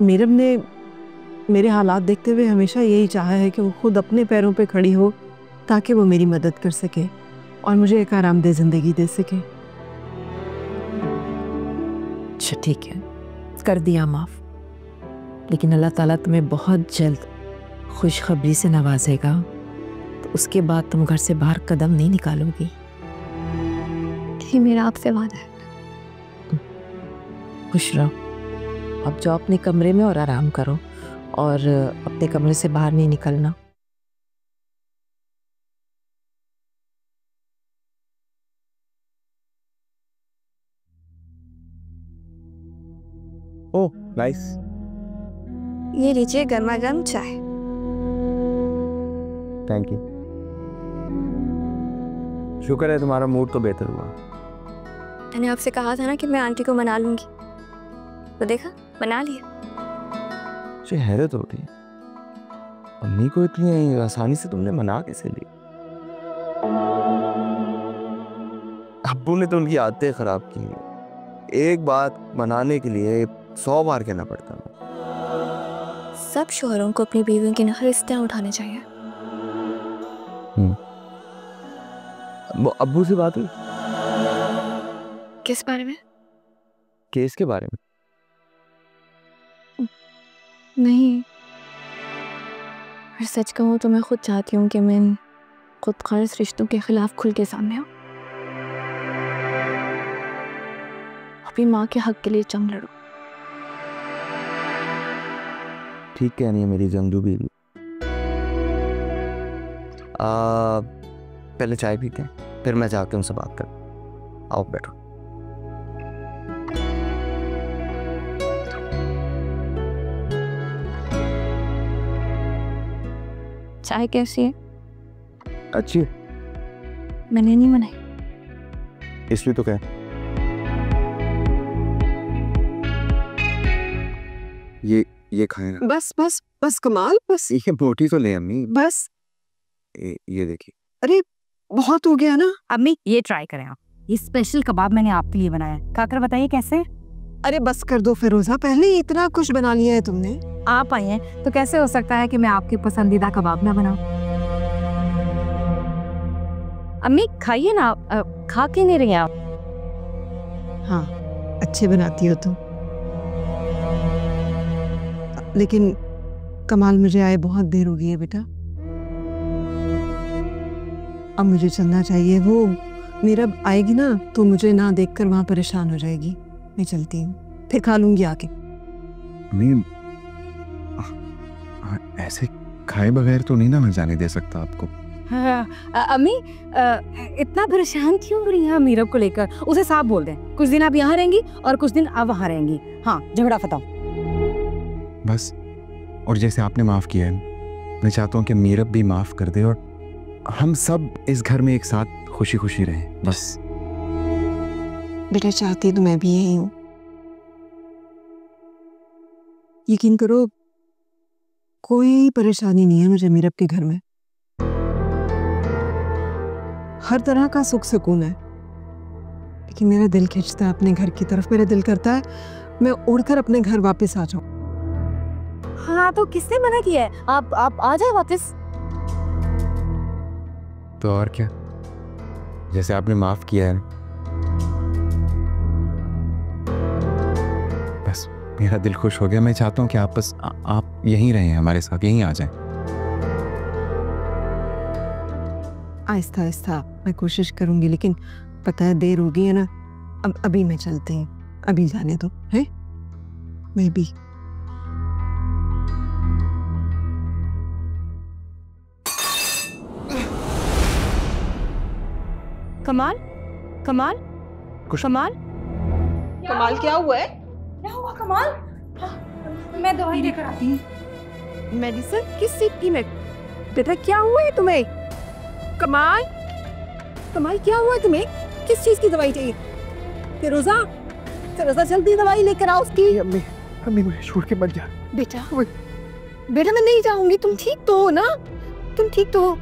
मीरब ने मेरे हालात देखते हुए हमेशा यही चाहा है कि वो खुद अपने पैरों पे खड़ी हो ताकि वो मेरी मदद कर सके और मुझे एक आरामदेह ज़िंदगी दे सके। अच्छा ठीक है, कर दिया माफ़, लेकिन अल्लाह ताला तुम्हें बहुत जल्द खुशखबरी से नवाजेगा, तो उसके बाद तुम घर से बाहर कदम नहीं निकालोगी। ये मेरा आपसे वादा है। खुश रहो। अब जाओ अपने कमरे में और आराम करो, और अपने कमरे से बाहर नहीं निकलना। Oh nice. ये लीजिए गर्मा गर्म चाय। Thank you. शुक्र है तुम्हारा मूड तो बेहतर हुआ। मैंने आपसे कहा था ना कि मैं आंटी को मना लूंगी, तो देखा मना लिया। मुझे हैरत हो रही है, अम्मी को इतनी आसानी से तुमने मना कैसे ली? अब्बू ने तो उनकी आदतें खराब की, एक बात मनाने के लिए 100 बार कहना पड़ता है। सब शोहरों को अपनी बीवियों की नखरे इस तरह उठाने चाहिए। अब्बू से बात हुई? किस बारे में? केस के बारे में? नहीं, पर सच कहूँ तो मैं खुद चाहती हूँ कि मैं खुद गर्ज रिश्तों के खिलाफ खुल के सामने आऊँ, अपनी माँ के हक के लिए जंग लड़ूं। ठीक कह रही है मेरी जंगजू बीवी। पहले चाय पीते हैं, फिर मैं जाके उनसे बात कर। आओ बैठो। चाय कैसी है? अच्छी। मैंने नहीं बनाई। इसलिए तो कह। ये खाए ना। बस बस बस कमाल, बस ये बोटी तो ले अम्मी। बस। ये देखिए। अरे बहुत हो गया ना। अम्मी ये ट्राई करें आप, ये स्पेशल कबाब मैंने आपके लिए बनाया है, खाकर बताइए कैसे। अरे बस कर दो फिरोजा, पहले ही इतना कुछ बना लिया है तुमने। आप आई हैं तो कैसे हो सकता है कि मैं आपके पसंदीदा कबाब ना बनाऊं। अम्मी खाइए ना, खा के नहीं रही आप। हाँ अच्छे बनाती हो तुम, लेकिन कमाल मुझे आए बहुत देर हो गई है बेटा, अब मुझे चलना चाहिए। वो मीरब आएगी ना तो मुझे ना देखकर वहां परेशान हो जाएगी। मैं चलती हूँ, फिर खा लूंगी आके। ऐसे खाए बगैर तो नहीं ना मैं जाने दे सकता आपको। अम्मी इतना परेशान क्यों हो रही हैं मीरब को लेकर? उसे साफ बोल दें कुछ दिन आप यहाँ रहेंगी और कुछ दिन आप वहाँ रहेंगी। हाँ झगड़ा खत्म बस। और जैसे आपने माफ किया है, मैं चाहता हूँ कि मीरब भी माफ कर दे और हम सब इस घर में एक साथ खुशी खुशी रहें बस। बेटा चाहती तो मैं भी यही हूँ, यकीन करो कोई परेशानी नहीं है मुझे मीरब के घर में, हर तरह का सुख सुकून है। लेकिन मेरा दिल खींचता है अपने घर की तरफ, मेरा दिल करता है मैं उड़कर अपने घर वापस आ जाऊं। हाँ तो किसने मना किया है? आप आ जाए वापस। तो और क्या, जैसे आपने माफ किया है बस मेरा दिल खुश हो गया। मैं चाहता हूँ कि आप बस आप यहीं रहें हमारे साथ, यहीं आ जाएं। आहिस्ता आहिस्ता मैं कोशिश करूंगी, लेकिन पता है देर हो गई है ना, अब अभी मैं चलती हूँ, अभी जाने दो है। मैं भी कमाल कमाल कमाल कमाल क्या हुआ है? क्या हुआ कमाल? मैं दवाई लेकर आती हूँ। मेडिसिन किस चीज की? में बेटा क्या हुआ है तुम्हें? कमाल कमाल क्या हुआ है तुम्हें? किस चीज की दवाई चाहिए? फिरोजा फिरोजा जल्दी दवाई लेकर आओ उसकी। अम्मी अम्मी मुझे छोड़ के मत जा। बेटा बेटा मैं नहीं जाऊंगी, तुम ठीक तो हो ना? तुम ठीक तो हो?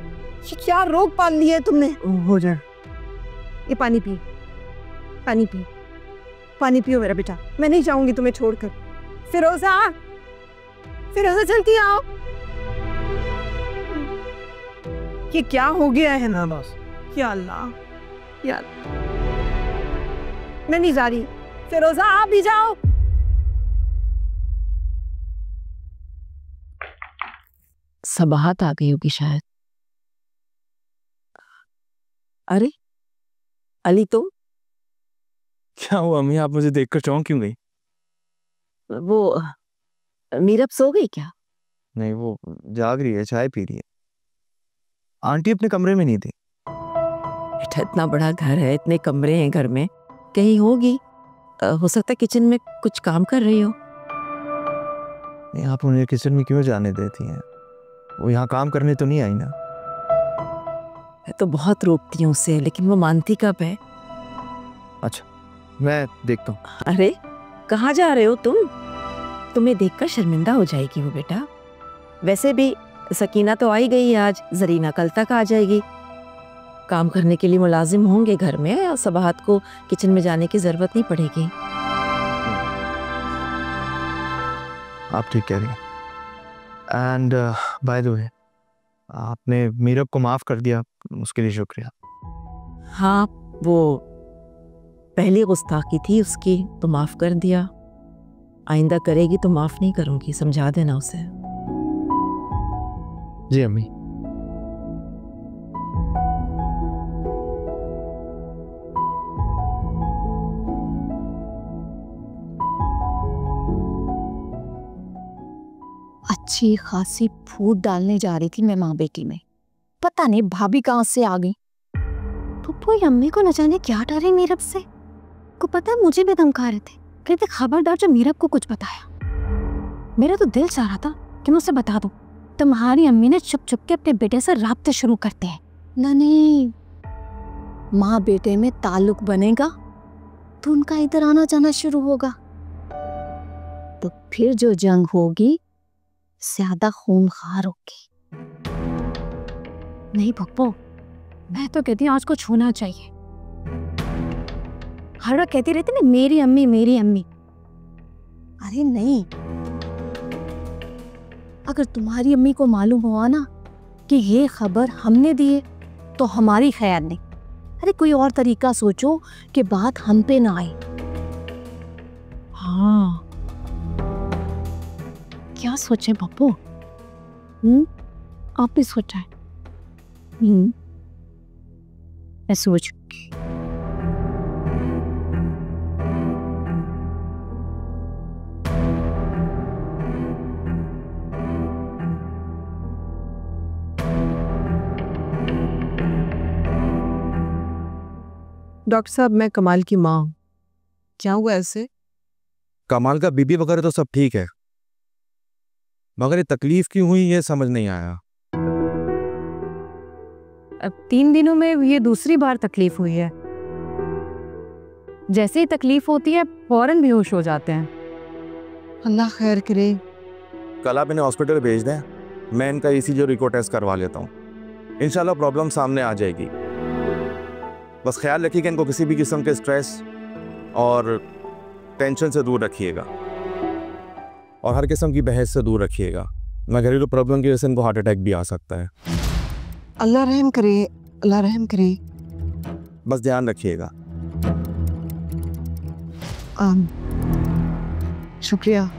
ये क्या रोग पाल लिया है तुमने? हो जाए। ये पानी पी, पानी पी, पानी पियो मेरा बेटा, मैं नहीं जाऊंगी तुम्हें छोड़कर। फिरोजा फिरोजा जल्दी आओ। ये क्या हो गया है ना बस? या अल्लाह, या मैं नहीं जा रही। फिरोजा आप भी जाओ। सबाहत आ गई होगी शायद। अरे अली, तुम? क्या हुआ अम्मी, आप मुझे देखकर चौंक क्यों गई? वो मीरब सो गई क्या? नहीं, वो जाग रही है, चाय पी रही है। आंटी अपने कमरे में नहीं थी। बेटा, इतना बड़ा घर है, इतने कमरे हैं घर में, कहीं होगी। हो सकता है किचन में कुछ काम कर रही हो। नहीं, आप उन्हें किचन में क्यों जाने देती हैं? वो यहाँ काम करने तो नहीं आई ना? मैं तो बहुत रोकती हूँ उसे, लेकिन वो मानती कब है। अच्छा, मैं देखता हूँ। अरे कहाँ जा रहे हो तुम? तुम्हें देखकर शर्मिंदा हो जाएगी वो बेटा। वैसे भी सकीना तो आई गई आज, जरीना कल तक आ जाएगी। काम करने के लिए मुलाजिम होंगे घर में, और सबाहत को किचन में जाने की जरूरत नहीं पड़ेगी। आप ठीक कह रही हैं। एंड बाय द वे, आपने मीरब को माफ कर दिया, उसके लिए शुक्रिया। हाँ, वो पहली गुस्ताखी थी उसकी, तो माफ कर दिया। आइंदा करेगी तो माफ नहीं करूंगी, समझा देना उसे। जी अम्मी। अच्छी खासी फूट डालने जा रही थी मैं माँ बेटी में, पता नहीं भाभी कहाँ से आ गई। पप्पू अम्मी को न जाने क्या डरे मीरब से। को पता है मुझे भी धमका रहे थे, कहते खबरदार जो मीरब को कुछ बताया। मेरा तो दिल चाह रहा था कि मैं उसे बता दूं, तुम्हारी अम्मी ने छुप छुप के अपने बेटे से राब्ते शुरू करते हैं। नहीं, माँ बेटे में ताल्लुक बनेगा तो उनका इधर आना जाना शुरू होगा, तो फिर जो जंग होगी ज्यादा खूनखार होगी। नहीं पप्पू, मैं तो कहती हूँ आज को छूना चाहिए। हर वक्त कहती रहती ना मेरी अम्मी मेरी अम्मी। अरे नहीं, अगर तुम्हारी अम्मी को मालूम हुआ ना कि ये खबर हमने दी है तो हमारी खैर नहीं। अरे कोई और तरीका सोचो कि बात हम पे ना आए। हाँ, क्या सोचे पप्पू? आप भी सोचा है? मैं सोचूंगी। डॉक्टर साहब, मैं कमाल की माँ हूँ। क्या हुआ ऐसे? कमाल का बीबी वगैरह तो सब ठीक है, मगर ये तकलीफ क्यों हुई ये समझ नहीं आया। अब 3 दिनों में ये दूसरी बार तकलीफ हुई है। जैसे ही तकलीफ होती है फौरन बेहोश हो जाते हैं। अल्लाह खैर करे। कल आप इन्हें हॉस्पिटल भेज दें, मैं इनका ईसीजी और इको टेस्ट करवा लेता हूँ। इंशाल्लाह प्रॉब्लम सामने आ जाएगी। बस ख्याल रखिएगा इनको किसी भी किस्म के स्ट्रेस और टेंशन से दूर रखिएगा, और हर किस्म की बहस से दूर रखिएगा, ना घरेलू प्रॉब्लम की वजह से इनको हार्ट अटैक भी आ सकता है। अल्लाह रहम करे, अल्लाह रहम करे। बस ध्यान रखिएगा। शुक्रिया।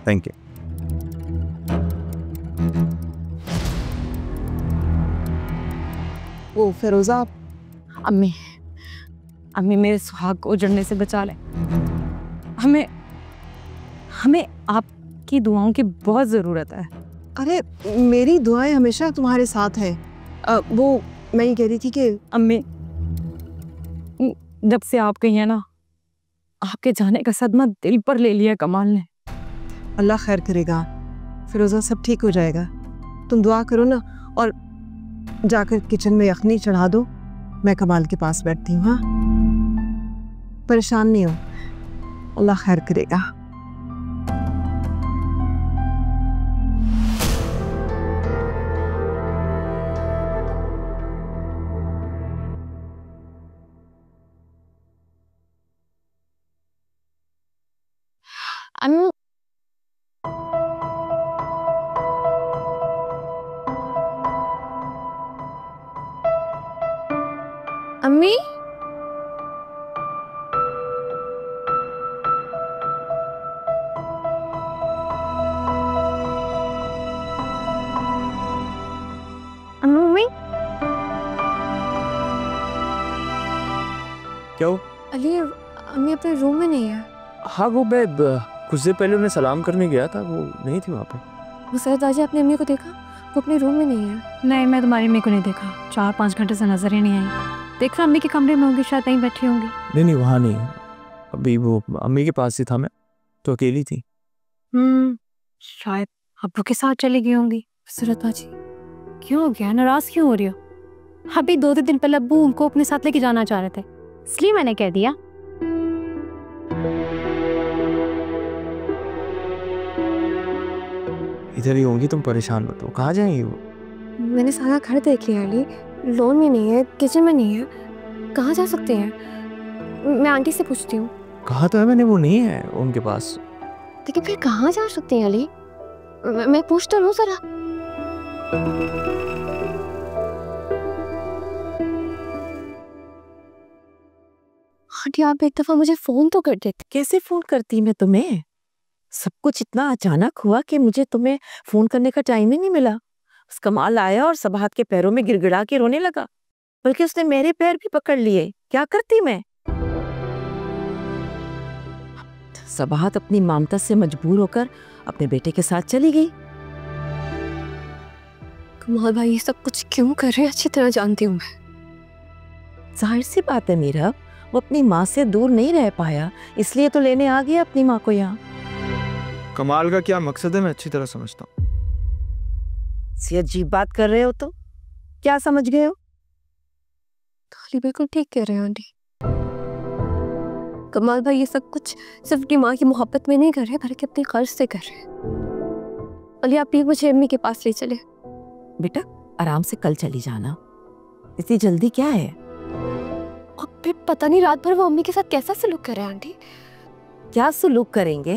Thank you. वो फिरोजा, अम्मी, अम्मी मेरे सुहाग को उजड़ने से बचा ले। हमें हमें आपकी दुआओं की बहुत ज़रूरत है। अरे मेरी दुआएं हमेशा तुम्हारे साथ है। वो मैं ये कह रही थी कि अम्मी, जब से आप गई हैं ना, आपके जाने का सदमा दिल पर ले लिया कमाल ने। अल्लाह खैर करेगा फिरोजा, सब ठीक हो जाएगा। तुम दुआ करो ना, और जाकर किचन में यखनी चढ़ा दो। मैं कमाल के पास बैठती हूँ। हाँ, परेशान नहीं हो, अल्लाह खैर करेगा। अम्मी अम्मी क्या हो? अली अम्मी अपने रूम में नहीं है। हाँ वो मैं कुछ देर पहले उन्हें सलाम करने गया था, वो नहीं थी वहाँ पे। वो सरताज आपने अम्मी को देखा? वो अपने रूम में नहीं है। नहीं, मैं तुम्हारी अम्मी को नहीं देखा, 4-5 घंटे से नजर ही नहीं आई। देख रहा अम्मी के कमरे में होंगी, शायद कहीं बैठी होंगी। नहीं नहीं वहाँ नहीं, अभी वो अम्मी के पास ही था मैं, तो अकेली थी। शायद अब्बू के साथ चली गई होंगी। सरताज क्यों हो गया, नाराज क्यों हो रही हो? अभी 2-3 दिन पहले अब्बू उनको अपने साथ लेके जाना चाह रहे थे, इसलिए मैंने कह दिया। इधर ही होंगी, तुम परेशान मत हो। कहाँ जाएंगी वो? मैंने सारा घर देख लिया अली, लॉन में नहीं है, किचन में नहीं है, कहाँ जा सकते हैं? मैं आंटी से पूछती हूँ। कहा तो है मैंने, वो नहीं है उनके पास। लेकिन फिर कहाँ जा सकते हैं अली? मैं पूछ तो लूँ जरा। आंटी आप एक दफा मुझे फोन तो कर देते। कैसे फोन करती मैं तुम्हें? सब कुछ इतना अचानक हुआ कि मुझे तुम्हें फोन करने का टाइम ही नहीं मिला। उस कमाल आया और सबाहत के पैरों में गिड़गिड़ा के रोने लगा, बल्कि उसने मेरे पैर भी पकड़ लिए। क्या करती मैं? सबाहत अपनी ममता से मजबूर होकर अपने बेटे के साथ चली गई। कमाल भाई ये सब कुछ क्यों कर रहे हैं अच्छी तरह जानती हूँ मैं। जाहिर सी बात है मीरा, वो अपनी माँ से दूर नहीं रह पाया, इसलिए तो लेने आ गया अपनी माँ को यहाँ। कमाल का क्या मकसद है मैं अच्छी तरह समझता हूँ। सी अजीब बात कर रहे हो तो क्या समझ गए हो? खाली बिल्कुल ठीक कह रहे हैं आंटी। कमाल भाई ये सब कुछ सिर्फ अपनी माँ की मोहब्बत में नहीं कर रहे, बल्कि अपनी कर्ज से कर रहे हैं। अली आप प्लीज मुझे अम्मी के पास ले चले। बेटा आराम से कल चली जाना, इतनी जल्दी क्या है? अब फिर पता नहीं रात भर वो अम्मी के साथ कैसा सलूक कर रहे हैं आंटी। क्या सलूक करेंगे?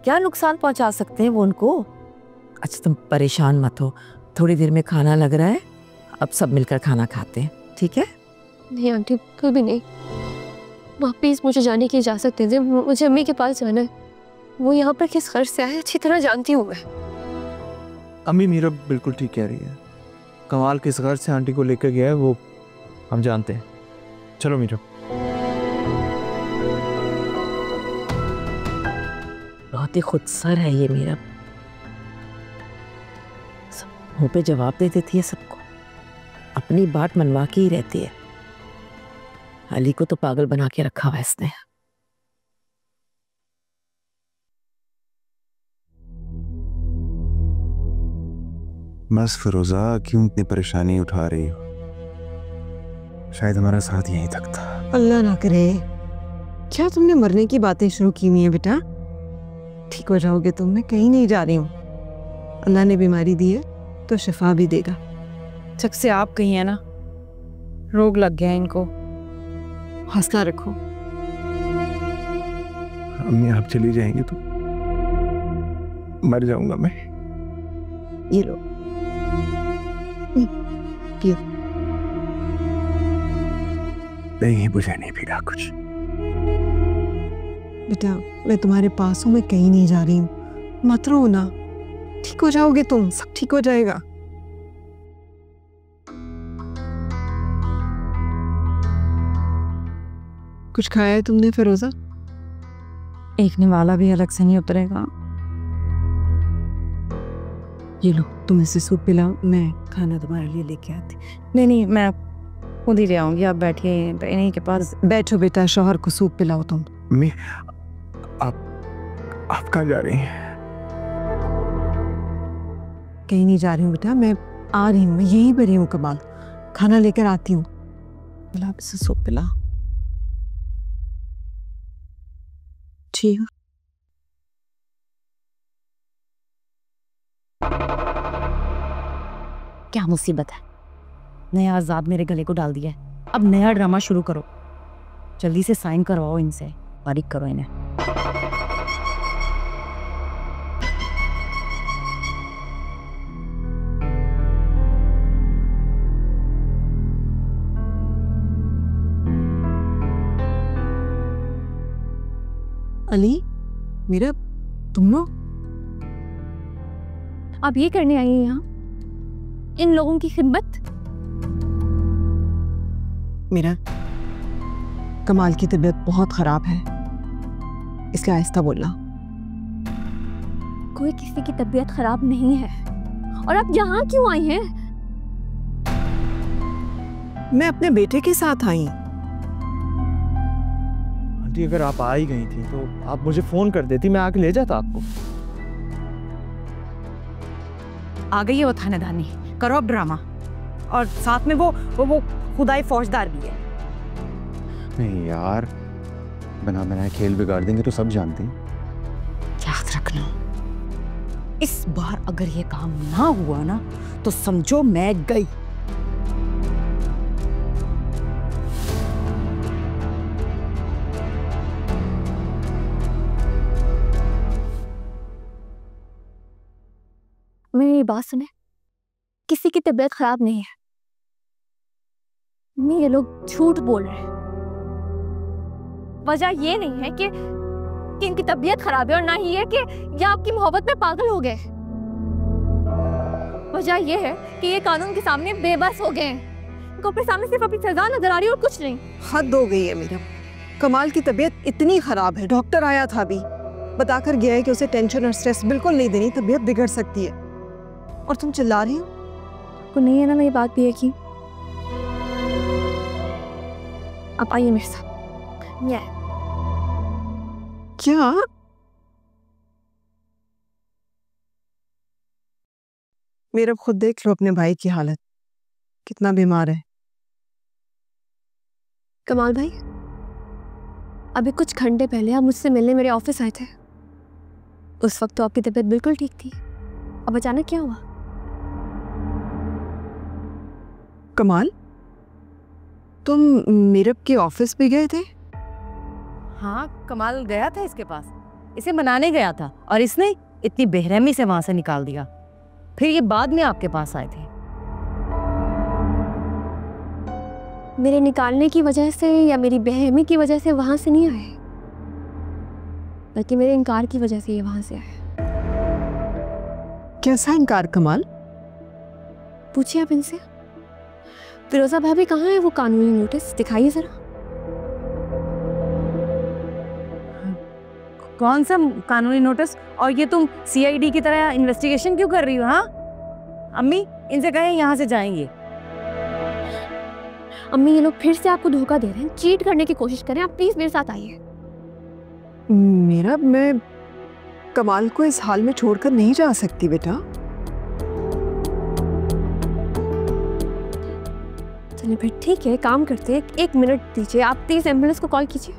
क्या नुकसान पहुंचा सकते हैं वो उनको? अच्छा तुम परेशान मत हो, थोड़ी देर में खाना लग रहा है, अब सब मिलकर खाना खाते हैं, ठीक है? नहीं आंटी कोई भी नहीं, वहाँ प्लीज मुझे जाने की इजाजत दे दे, मुझे अम्मी के पास जाना है। वो यहाँ पर किस खर्च से आए अच्छी तरह जानती हूँ मैं। अम्मी मीरा बिल्कुल ठीक कह रही है। कमाल किस घर से आंटी को लेकर गया है वो हम जानते हैं। चलो मीरा। बहुत ही खुदसर है ये मीरा, सब मुंह पे जवाब दे देती है सबको, अपनी बात मनवा के ही रहती है। अली को तो पागल बना के रखा हुआ इसने। बस फिरोजा क्यों इतनी परेशानी उठा रही हो? शायद हमारा साथ यहीं तक था। अल्लाह ना करे, क्या तुमने मरने की बातें शुरू की हुई है बेटा? ठीक हो जाओगे तुम, मैं कहीं नहीं जा रही हूँ। अल्लाह ने बीमारी दी है तो शिफा भी देगा। जब से आप कही है ना, रोग लग गया इनको। हौसला रखो। अम्मी आप चली जाएंगी तो मर जाऊंगा मैं। ये लो पियो। नहीं मुझे नहीं पीना कुछ। बेटा मैं तुम्हारे पास हूँ, मैं कहीं नहीं जा रही हूँ, मत रो ना, ठीक हो जाओगे तुम, सब ठीक हो जाएगा। कुछ खाया है तुमने फिरोजा? एक निवाला भी अलग से नहीं उतरेगा। ये लो तुम इसे सूप पिलाओ, मैं खाना तुम्हारे लिए लेके आती। नहीं मैं खुद ही ले आऊंगी, आप बैठिए इन्हीं के पास। बैठो बेटा, शौहर को सूप पिलाओ तुम। अम्मी आप कहाँ जा रही हैं? कहीं नहीं जा रही हूँ बेटा, मैं आ रही हूँ, मैं यहीं पर ही हूँ। कमाल खाना लेकर आती हूँ। आप इसे सूप पिला। ठीक है। क्या मुसीबत है, नया आजाद मेरे गले को डाल दिया है। अब नया ड्रामा शुरू करो, जल्दी से साइन करवाओ इनसे, बारीक करो इन्हें। अली, मेरा तुम लोग आप ये करने आई हैं यहाँ, इन लोगों की खिदमत? मेरा कमाल की तबीयत बहुत खराब है, इसलिए आहिस्ता बोलना। कोई किसी की तबीयत खराब नहीं है। और आप यहाँ क्यों आई हैं? मैं अपने बेटे के साथ आई। आंटी अगर आप आ ही गई थी तो आप मुझे फोन कर देती, मैं आके ले जाता आपको। आ गई है वो थानेदानी, करो अब ड्रामा। और साथ में वो खुदाई फौजदार भी है। नहीं यार, बना बनाए खेल बिगाड़ देंगे तो सब जानते हैं। याद रखना, इस बार अगर ये काम ना हुआ ना तो समझो मैं गई। मेरी बात सुने, किसी की तबीयत खराब नहीं है। ये लोग झूठ बोल रहे हैं। वजह ये नहीं है कि इनकी तबीयत खराब है, और ना ही है कि ये आपकी मोहब्बत में पागल हो गए। वजह ये है कि ये कानून के सामने बेबस हो गए हैं। इनको अपने सामने सिर्फ अपनी सजा नजर आ रही है और कुछ नहीं। हद हो गई है मेरा। कमाल की तबीयत इतनी खराब है, डॉक्टर आया था अभी, बताकर गया है कि उसे टेंशन और स्ट्रेस बिल्कुल नहीं देनी, तबीयत बिगड़ सकती है। और तुम चिल्ला रही हो? आपको नहीं है ना मेरी बात भी है कि आप आइए मेरे साथ। क्या? मेरा खुद देख लो अपने भाई की हालत, कितना बीमार है। कमाल भाई, अभी कुछ घंटे पहले आप मुझसे मिलने मेरे ऑफिस आए थे। उस वक्त तो आपकी तबीयत बिल्कुल ठीक थी, अब अचानक क्या हुआ? कमाल, तुम मीरब के ऑफिस पे गए थे? हाँ, कमाल गया था इसके पास, इसे मनाने गया था और इसने इतनी बेरहमी से वहां से निकाल दिया। फिर ये बाद में आपके पास आए थे। मेरे निकालने की वजह से या मेरी बेरहमी की वजह से वहां से नहीं आए, बल्कि मेरे इनकार की वजह से ये वहां से आए। कैसा इनकार कमाल? पूछिए आप इनसे। फिरोजा भाभी कहाँ है? वो कानूनी नोटिस दिखाइए जरा। कौन सा कानूनी नोटिस? और ये तुम सीआईडी की तरह इन्वेस्टिगेशन क्यों कर रही हो? हाँ अम्मी, इनसे कहें यहाँ से जाएंगे। अम्मी, ये लोग फिर से आपको धोखा दे रहे हैं, चीट करने की कोशिश कर रहे हैं। आप प्लीज मेरे साथ आइए। मेरा, मैं कमाल को इस हाल में छोड़कर नहीं जा सकती बेटा। चलिए फिर ठीक है, काम करते हैं। एक मिनट दीजिए, आप प्लीज एम्बुलेंस को कॉल कीजिए,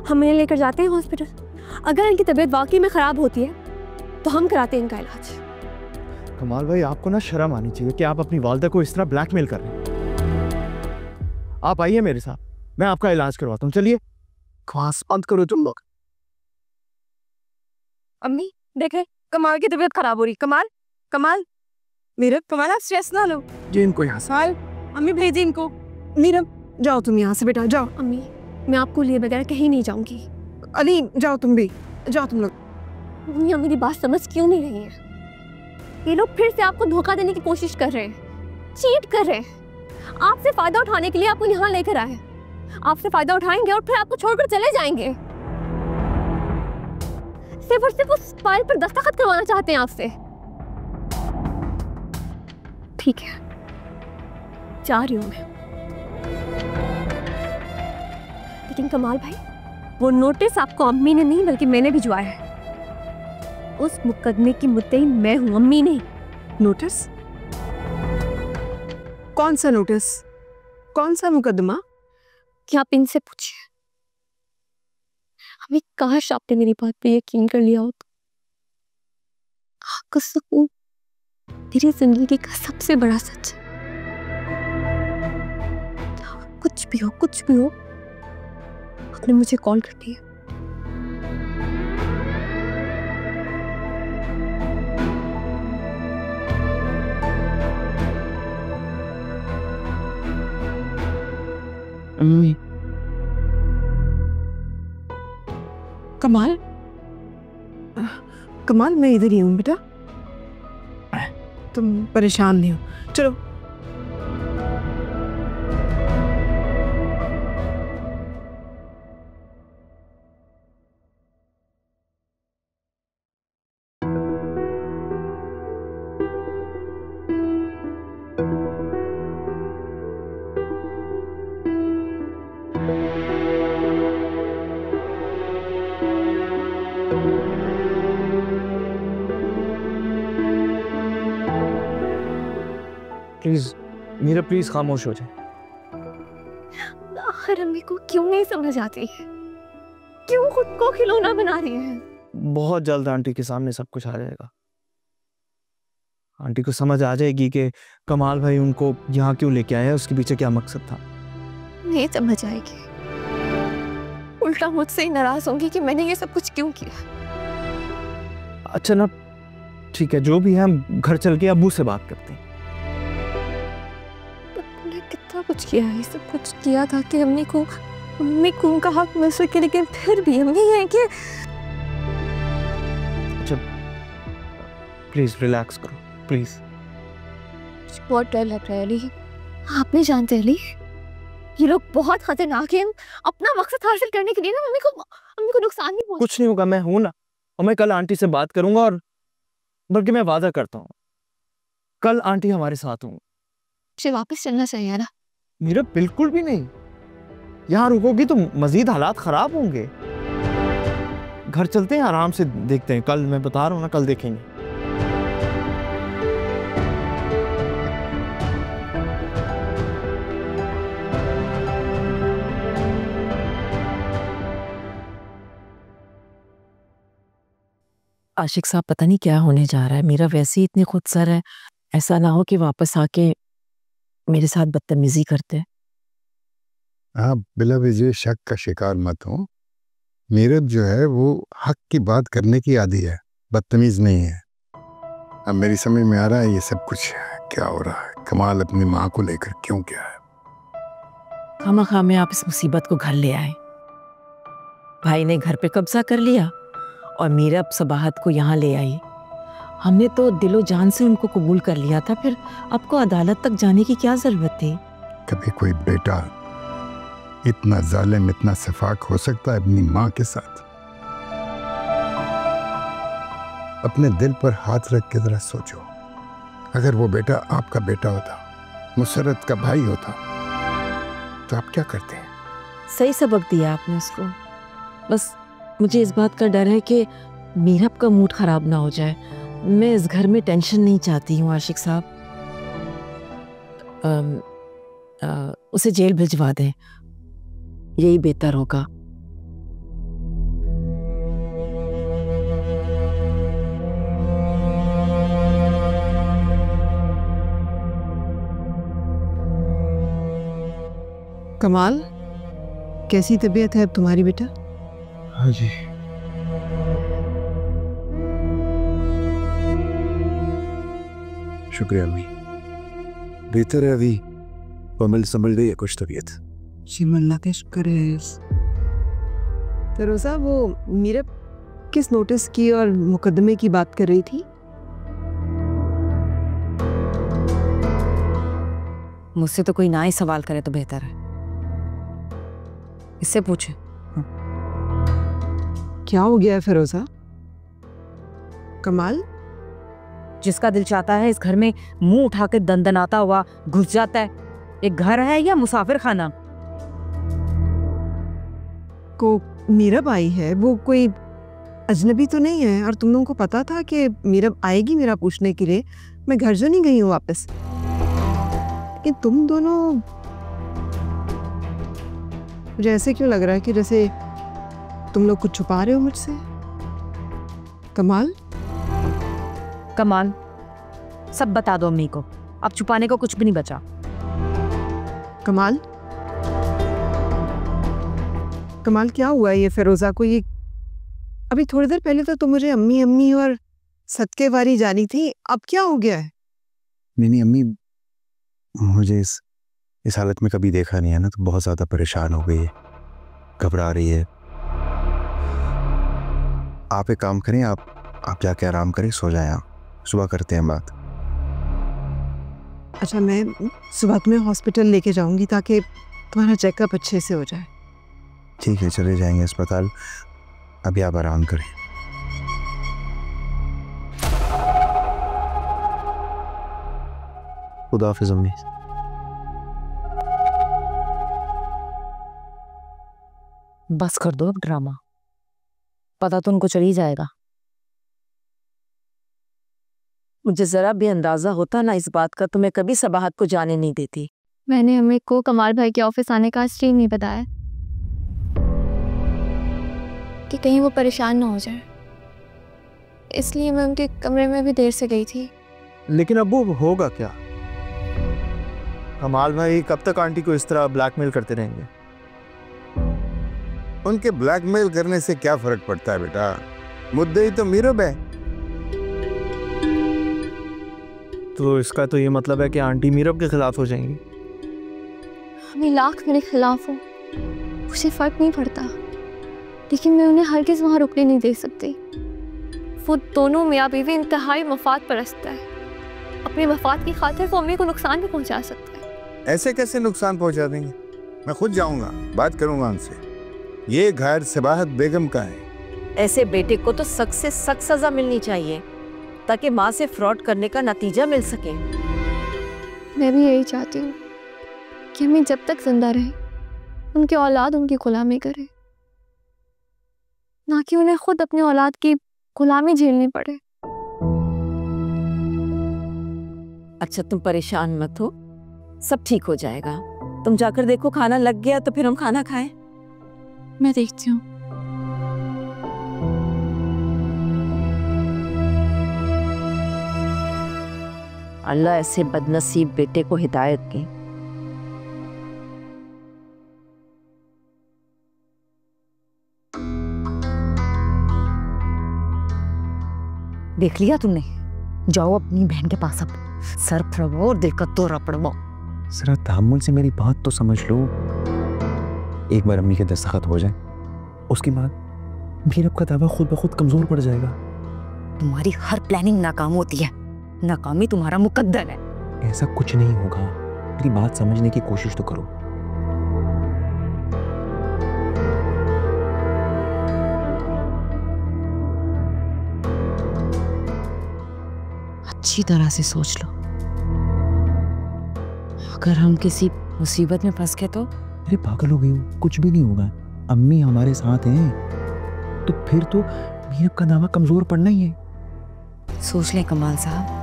हम इन्हें लेकर जाते हैं हॉस्पिटल। अगर इनकी तबीयत वाकई में खराब होती है तो हम कराते हैं इनका इलाज। कमाल भाई, आपको ना शर्म आनी चाहिए कि आप अपनी वालदा को इस तरह ब्लैकमेल कर रहे हैं। आप आइए मेरे साथ, मैं आपका इलाज करवाता हूँ। चलिए। ख्वास बंद करो तुम लोग। अम्मी देखे, कमाल की तबीयत खराब हो रही। कमाल मीरब, कमाल, आप स्ट्रेस ना लो। जी इनको यहाँ से। अम्मी भेजिए इनको। मीरब जाओ तुम यहाँ से बेटा, जाओ। अम्मी, मैं आपको लिए बगैर कहीं नहीं जाऊंगी। अली जाओ, तुम भी जाओ तुम लोग। अम्मी, मेरी बात समझ क्यों नहीं रही है? ये लोग फिर से आपको धोखा देने की कोशिश कर रहे हैं, चीट कर रहे हैं। आपसे फायदा उठाने के लिए आपको यहाँ लेकर आए। आपसे फायदा उठाएंगे और फिर आपको छोड़कर चले जाएंगे। सिर्फ और सिर्फ उस फाइल पर दस्तखत करवाना चाहते हैं आपसे। ठीक है, जा रही हूं मैं। लेकिन कमाल भाई, वो नोटिस आपको अम्मी ने नहीं बल्कि मैंने भिजवाया है। उस मुकदमे की मुद्दई मैं हूं, अम्मी नहीं। नोटिस? कौन सा नोटिस? कौन सा मुकदमा? क्या आप इनसे पूछिए। अभी काश आपने मेरी बात पे यकीन कर लिया होता। कसम, मेरी जिंदगी का सबसे बड़ा सच है। कुछ भी हो, आपने मुझे कॉल कर दिया। अम्मी, कमाल, कमाल मैं इधर ही हूँ बेटा, तुम परेशान नहीं हो। चलो प्लीज मीरा, प्लीज खामोश हो जाए। आखिर अम्मी को क्यों नहीं समझ आती, क्यों खुद को खिलौना बना रही है? बहुत जल्द आंटी के सामने सब कुछ आ जाएगा। आंटी को समझ आ जाएगी कि कमाल भाई उनको यहाँ क्यों लेके आया है, उसके पीछे क्या मकसद था। नहीं समझ आएगी, उल्टा मुझसे ही नाराज होंगी कि मैंने ये सब कुछ क्यों किया। अच्छा ना, ठीक है, जो भी है हम घर चल के अब्बू से बात करते हैं। मैंने कितना कुछ किया है, सब कुछ किया था कि अम्मी को उनका हक मिल सके, लेकिन फिर भी अम्मी है कि अच्छा प्लीज रिलैक्स करो प्लीज। बहुत डर लग रहा है अली, आप नहीं जानते अली, ये लोग बहुत खतरनाक हैं। अपना मकसद हासिल करने के लिए ना अम्मी को नुकसान नहीं पहुंचा। कुछ नहीं होगा, मैं हूं ना, और मैं कल आंटी से बात करूंगा, और बल्कि मैं वादा करता हूँ कल आंटी हमारे साथ होंगी। मुझे वापस चलना चाहिए ना? मेरा बिल्कुल भी नहीं, यहाँ रुकोगी तो मजीद हालात खराब होंगे। घर चलते हैं, आराम से देखते हैं, कल मैं बता रहा हूँ ना, कल देखेंगे। आशिक साहब, पता नहीं क्या होने जा रहा है। मेरा वैसे ही इतने खुदसर है, ऐसा ना हो कि वापस आके मेरे साथ बदतमीजी करते हैं। आप बिला वजह शक का शिकार मत हो। मीरब जो है वो हक की बात करने की आदी है, बदतमीज नहीं है। अब मेरी समझ में आ रहा है ये सब कुछ क्या हो रहा है। कमाल अपनी माँ को लेकर क्यों क्या है। खामखा में आप इस मुसीबत को घर ले आए। भाई ने घर पे कब्जा कर लिया और मीरब सबाहत को यहाँ ले आई। हमने तो दिलो जान से उनको कबूल कर लिया था, फिर आपको अदालत तक जाने की क्या जरूरत थी? कभी कोई बेटा इतना जालिम, इतना सफाक हो सकता है अपनी माँ के साथ? अपने दिल पर हाथ रख के जरा सोचो, अगर वो बेटा आपका बेटा होता, मुसरत का भाई होता, तो आप क्या करते हैं? सही सबक दिया आपने उसको। बस मुझे इस बात का डर है कि मीरब का मूड खराब ना हो जाए। मैं इस घर में टेंशन नहीं चाहती हूँ आशिक साहब। उसे जेल भिजवा दें, यही बेहतर होगा। कमाल, कैसी तबीयत है अब तुम्हारी बेटा? हाँ जी, शुक्रिया अम्मी, बेहतर है अभी, कमल संभल गई है कुछ तबीयत। शिमल्ला के शुक्र है। तो रोज़ा, वो मीरब किस नोटिस की और मुकदमे की बात कर रही थी? मुझसे तो कोई ना ही सवाल करे तो बेहतर है, इससे पूछे। क्या हो गया है फिरोजा? कमाल, जिसका दिल चाहता है इस घर में मुंह उठा के दंदनाता हुआ घुस जाता है। एक घर है या मुसाफिर खाना? को मीरब आई है, वो कोई अजनबी तो नहीं है? और तुम लोगों को पता था कि मीरब आएगी मेरा पूछने के लिए? मैं घर जो नहीं गई हूँ वापस। लेकिन तुम दोनों, मुझे ऐसे क्यों लग रहा है कि जैसे तुम लोग कुछ छुपा रहे हो मुझसे। कमाल, कमाल, सब बता दो अम्मी को, अब छुपाने को कुछ भी नहीं बचा। कमाल, कमाल, क्या हुआ ये फिरोजा को? ये अभी थोड़ी देर पहले तो तुम मुझे अम्मी अम्मी और सदके वारी जानी थी, अब क्या हो गया है? नहीं अम्मी, मुझे इस हालत में कभी देखा नहीं है ना, तो बहुत ज़्यादा परेशान हो गई है, घबरा रही है। आप एक काम करें, आप जाके आराम करें, सो जाएं आप, सुबह करते हैं बात। अच्छा, मैं सुबह तुम्हें हॉस्पिटल लेके जाऊंगी ताकि तुम्हारा चेकअप अच्छे से हो जाए। ठीक है, चले जाएंगे अस्पताल, अभी आप आराम करें। खुदा हाफिज़ अम्मी। बस कर दो अब ड्रामा, पता तो उनको चल ही जाएगा। मुझे जरा भी अंदाजा होता ना इस बात का तो मैं कभी सबाहत को जाने नहीं देती। मैंने अम्मी को कमाल भाई के ऑफिस आने का स्ट्रीम नहीं बताया कि कहीं वो परेशान ना हो जाए, इसलिए मैं उनके कमरे में भी देर से गई थी। लेकिन अब वो होगा क्या? कमाल भाई कब तक आंटी को इस तरह ब्लैकमेल करते रहेंगे? उनके ब्लैकमेल करने से क्या फर्क पड़ता है बेटा, मुद्दे ही तो मीरब है। तो इसका तो ये मतलब है कि आंटी मीरब के खिलाफ हो जाएंगी। अम्मी लाख मेरे खिलाफ हो, मुझे फर्क नहीं पड़ता, लेकिन मैं उन्हें हरगिज़ वहाँ रुकने नहीं दे सकती। वो दोनों मियाँ बीवी इंतहाई मफाद परस्त है, अपने मफाद की खातिर वो अम्मी को नुकसान भी पहुँचा सकता है। ऐसे कैसे नुकसान पहुंचा देंगे? मैं खुद जाऊंगा, बात करूंगा उनसे। ये घर सबाहत बेगम का है। ऐसे बेटे को तो सख्त से सख्त सजा मिलनी चाहिए ताकि माँ से फ्रॉड करने का नतीजा मिल सके। मैं भी यही चाहती हूँ कि अम्मी जब तक जिंदा रहे उनकी औलाद उनकी गुलामी करे, ना कि उन्हें खुद अपनी औलाद की गुलामी झेलनी पड़े। अच्छा, तुम परेशान मत हो, सब ठीक हो जाएगा। तुम जाकर देखो खाना लग गया तो फिर हम खाना खाएं। मैं देखती हूँ। अल्लाह ऐसे बदनसीब बेटे को हिदायत की। देख लिया तुमने? जाओ अपनी बहन के पास, अब सर फड़वाओ और दिल का दौरा पड़वाओ। जरा तहम्मुल से मेरी बात तो समझ लो। एक बार अम्मी के दस्तखत हो जाए, उसके बाद मीरब का दावा खुद ब खुद कमजोर पड़ जाएगा। तुम्हारी हर प्लानिंग नाकाम होती है, नाकामी तुम्हारा मुकद्दर है। ऐसा कुछ नहीं होगा, मेरी बात समझने की कोशिश तो करो। अच्छी तरह से सोच लो, अगर हम किसी मुसीबत में फंस गए तो? अरे पागल हो गई हो, कुछ भी नहीं होगा। अम्मी हमारे साथ हैं, तो फिर तो मीरब का दावा कमजोर पड़ना ही है। सोच लें कमाल साहब,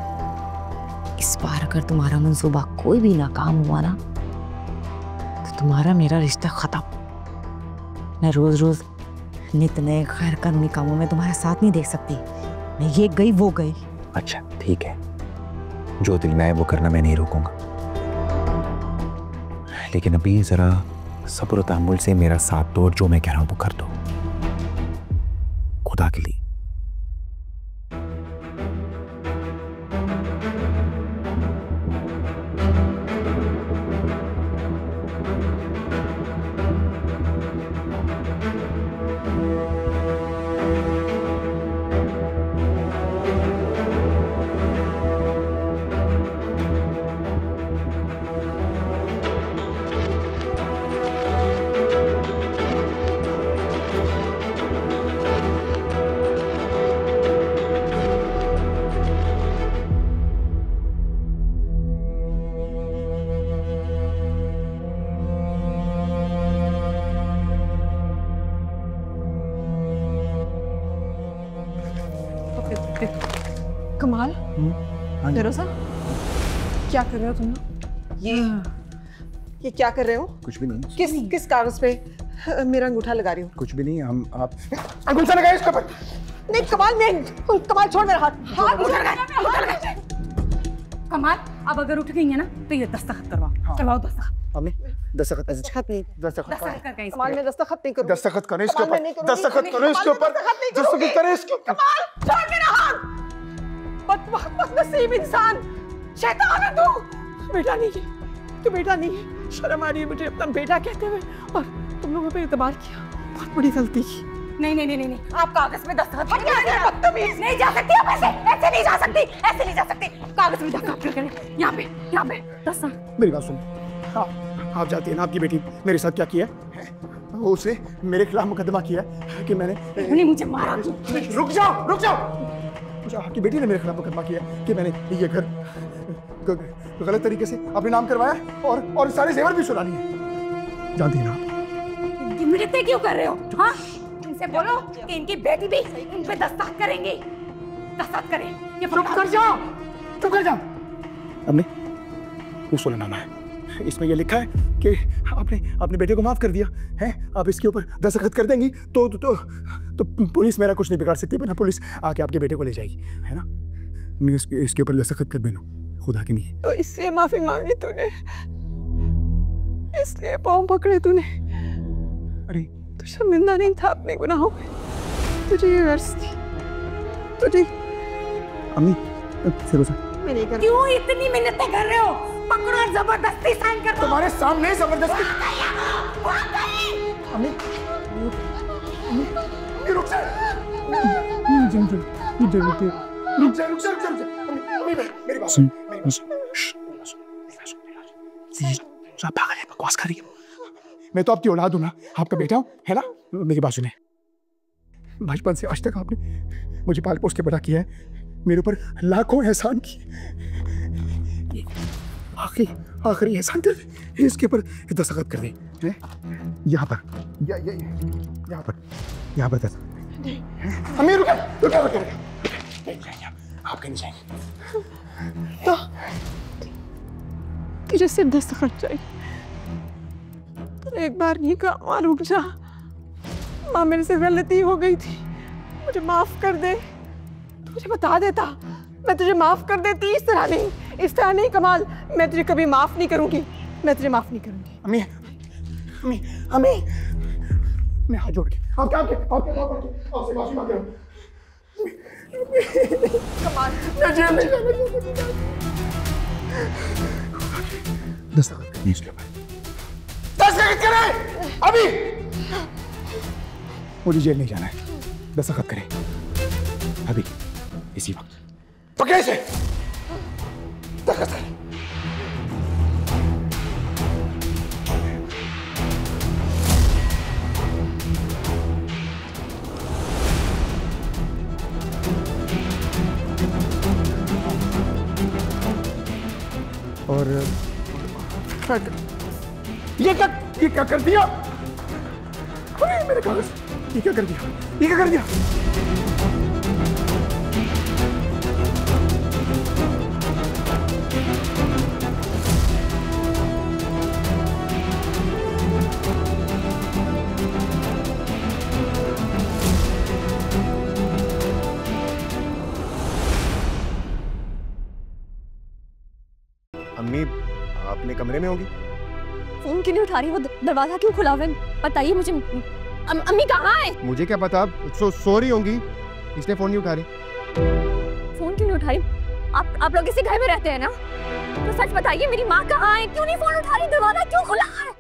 इस बार अगर तुम्हारा मंसूबा कोई भी नाकाम हुआ ना तो तुम्हारा मेरा रिश्ता खत्म। मैं रोज रोज नित नए खैर कानूनी कामों में तुम्हारा साथ नहीं दे सकती। मैं ये गई वो गई। अच्छा ठीक है, जो दिल में आए वो करना मैं नहीं रोकूंगा, लेकिन अभी जरा सब्र और तहम्मुल से मेरा साथ दो और जो मैं कह रहा हूं वो कर दो, खुदा के लिए। कमाल, हाँ जी। फिरोजा, क्या कर रहे हो तुम लोग? ये क्या कर रहे हो? कुछ भी नहीं, किस कागज पे मेरा अंगूठा लगा रही हो? कुछ भी नहीं। हम आप अंगूठा लगाए इसके ऊपर। नहीं कमाल, नहीं कमाल, छोड़ मेरा हाथ उधर गए। कमाल, अब अगर उठ गई है ना तो ये दस्तखत करवाओ। करवाओ दस्तखत। अम्मी दस्तखत नहीं, दस्तखत करके इस कमाल, मैं दस्तखत नहीं करूंगी। दस्तखत करें इसके कमाल, मैं ऊपर, नहीं करूंगी। दस्तखत करें इसके ऊपर, दस्तखत नहीं दस्तखत करूंगी। करें इसके ऊपर। कमाल, छोड़ मेरा हाथ। बदनसीब इंसान, शैतान है तू। बेटा नहीं है, तू बेटा नहीं है। शर्म आ रही है मुझे अपना बेटा कहते हुए, और तुम लोगों पे एतबार किया, बहुत बड़ी गलती की। नहीं नहीं नहीं नहीं नहीं, आप कागज में दस्तखत बदतमीज, नहीं जा सकती आप ऐसे, ऐसे नहीं जा सकती, ऐसे नहीं जा सकती। कागज में दस्तखत करें, यहाँ पे दस्तखत। मेरी बात सुन, आप जानती है ना आपकी बेटी मेरे साथ क्या किया है? वो उसने मेरे खिलाफ मुकदमा किया कि मैंने मुझे मारा। रुक जाओ। आपकी बेटी ने मेरे खिलाफ मुकदमा किया कि मैंने ये घर गलत तरीके से अपने नाम करवाया और सारे जेवर भी चुरा लिए। जानती है ना इनकी मृत्यु क्यों कर रहे हो? हाँ, इनसे बोलो कि इनकी बेटी भी इन पे दस्तखत करेंगी, दस्तखत करें। ये चुप कर जाओ। हमने वो सोलहनामा है, इसमें ये लिखा है कि आपने अपने बेटे को माफ कर दिया है। आप इसके ऊपर दस्तखत कर देंगी तो पुलिस मेरा कुछ नहीं बिगाड़ सकती, बिना पुलिस आके आपके बेटे को ले जाएगी, है ना? मैं इसके ऊपर दस्तखत कर देना, खुदा के लिए। तो इसलिए माफी मांगी तूने, इसलिए पाँव पकड़े तूने। अरे तो शर्मिंदा नहीं था अपने गुनाहों पे, तुझे ये गर्ज थी तुझे। अम्मी फिरोजा, क्यों इतनी मिन्नतें कर रहे हो? पकड़ो और जबरदस्ती साइन कर दो। तुम्हारे सामने जबरदस्ती। अम्मी रुक जा। मेरी बात सुन। बकवास कर रही है। मैं तो आपकी औलाद हूं ना, आपका बेटा हूं, है ना? मेरी बात सुने, बचपन से आज तक आपने मुझे पाल पोस के बड़ा किया है, मेरे ऊपर लाखों एहसान किए। आखिरी एहसान कर, इसके ऊपर दस्तखत कर दे। यहाँ पर अम्मी रुका। आप कहीं जाएंगे तो तुझे सिर्फ दस्तखत चाहिए। तो एक बार नहीं कहा मां रुक जा, मां मेरे से गलती हो गई थी, मुझे माफ कर दे। तुझे बता देता, मैं तुझे माफ कर देती। इस तरह नहीं कमाल, मैं तुझे कभी माफ नहीं करूंगी, मैं तुझे माफ नहीं करूंगी। अम्मी मैं हाथ जोड़ के आपसे माफी मांग रहा हूं। कमाल, दस्तखत करें अभी। मुझे जेल नहीं जाना है, दस्तखत करें अभी, इसी वक्त। पकड़े से दस्तखत करें। और ये क्या कर दिया? अरे मेरे कागज, ये क्या कर दिया? अम्मी अपने कमरे में होगी। फोन क्यों नहीं उठा रही? वो दरवाजा क्यों खुला हुआ है? बताइए मुझे। अम्मी कहाँ है? मुझे क्या पता, सो रही होंगी, इसलिए फोन नहीं उठा रही। फोन क्यों नहीं उठा रही? आप लोग इसी घर में रहते हैं ना? तो सच बताइए, मेरी माँ कहाँ है? क्यों नहीं फोन उठा रही? दरवाजा क्यों खुला है?